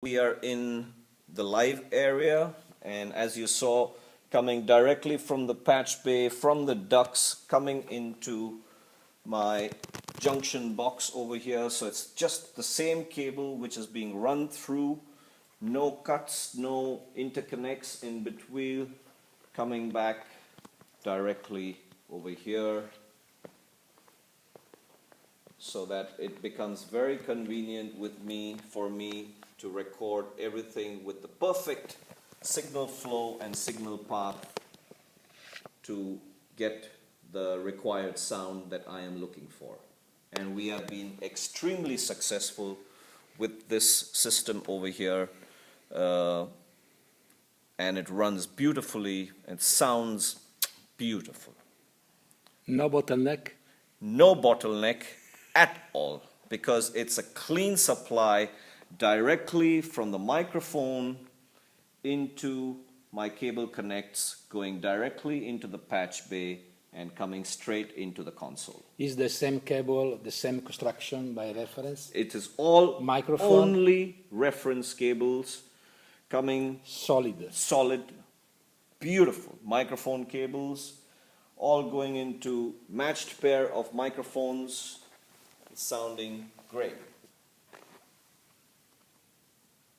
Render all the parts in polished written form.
We are in the live area, and as you saw, coming directly from the patch bay, from the ducts, coming into my junction box over here. So it's just the same cable which is being run through, no cuts, no interconnects in between, coming back directly over here, so that it becomes very convenient for me to record everything with the perfect signal flow and signal path to get the required sound that I am looking for. And we have been extremely successful with this system over here, and it runs beautifully and sounds beautiful. No bottleneck? No bottleneck at all, because it's a clean supply directly from the microphone into my cable connects, going directly into the patch bay and coming straight into the console. Is the same cable, the same construction by reference? It is all microphone? Only reference cables coming solid, beautiful microphone cables, all going into matched pair of microphones, sounding great.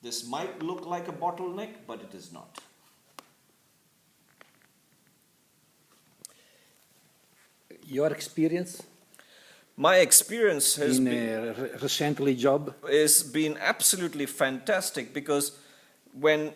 This might look like a bottleneck, but it is not. Your experience? My experience has been absolutely fantastic, because when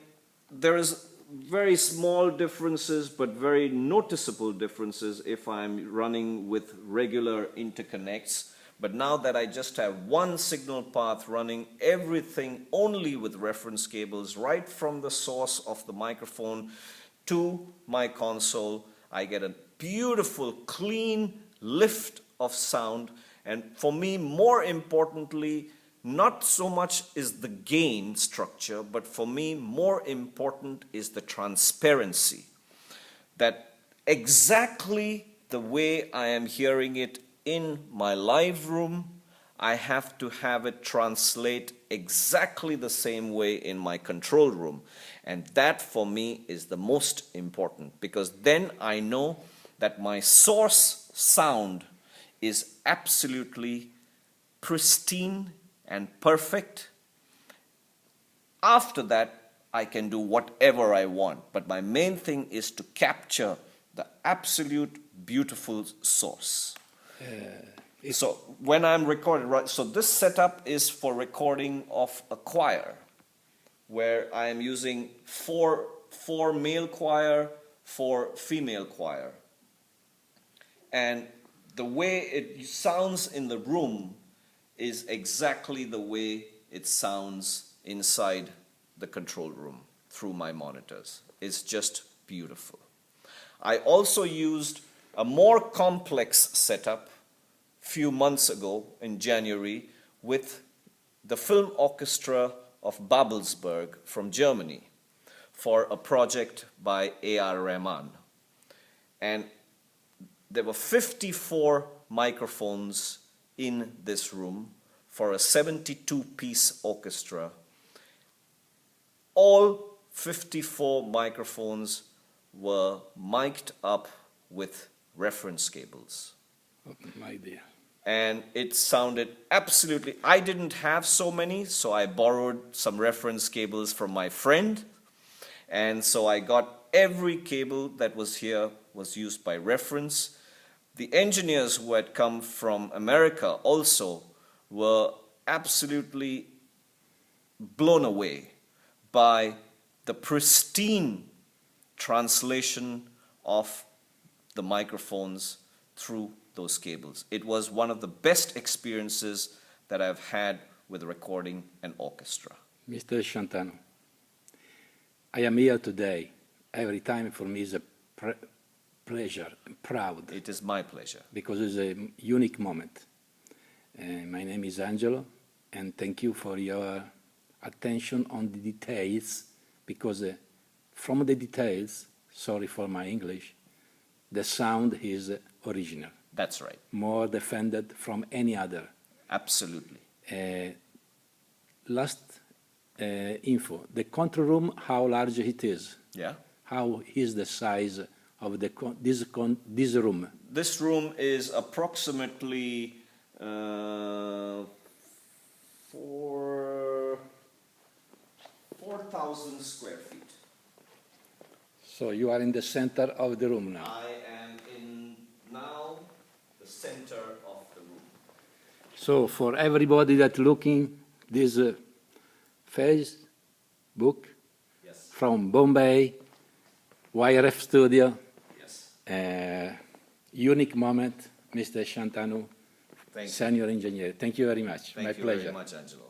there is very small differences but very noticeable differences if I'm running with regular interconnects, but now that I just have one signal path running everything only with reference cables right from the source of the microphone to my console, I get a beautiful, clean lift of sound. And for me, more importantly, not so much is the gain structure, but for me, more important is the transparency. That exactly the way I am hearing it in my live room, I have to have it translate exactly the same way in my control room. And that for me is the most important, because then I know that my source sound is absolutely pristine and perfect. After that, I can do whatever I want, but my main thing is to capture the absolute beautiful source. So when I'm recording, right, so this setup is for recording of a choir, where I am using four male choir, 4 female choir. And the way it sounds in the room is exactly the way it sounds inside the control room through my monitors. It's just beautiful. I also used a more complex setup a few months ago in January with the film orchestra of Babelsberg from Germany for a project by A.R. Rahman. And there were 54 microphones in this room for a 72-piece orchestra. All 54 microphones were mic'd up with reference cables. Oh, my dear. And it sounded absolutely, I didn't have so many, so I borrowed some reference cables from my friend. And so I got every cable that was here was used by reference. The engineers who had come from America also were absolutely blown away by the pristine translation of the microphones through those cables. It was one of the best experiences that I've had with recording an orchestra. Mr. Shantanu, I am here today. Every time for me is a pleasure and proud. It is my pleasure. Because it's a unique moment. My name is Angelo, and thank you for your attention on the details, because from the details, sorry for my English, the sound is original. That's right. More defended from any other. Absolutely. Last info. The control room, how large it is? Yeah. How is the size of this room? This room is approximately 4,000 square feet. So you are in the center of the room now. I am in now the center of the room. So for everybody that looking this Facebook Yes. from Bombay, YRF Studio, Yes. unique moment, Mr. Shantanu, Thank you. senior engineer. Thank you very much. Thank My you pleasure. very much, Angelo.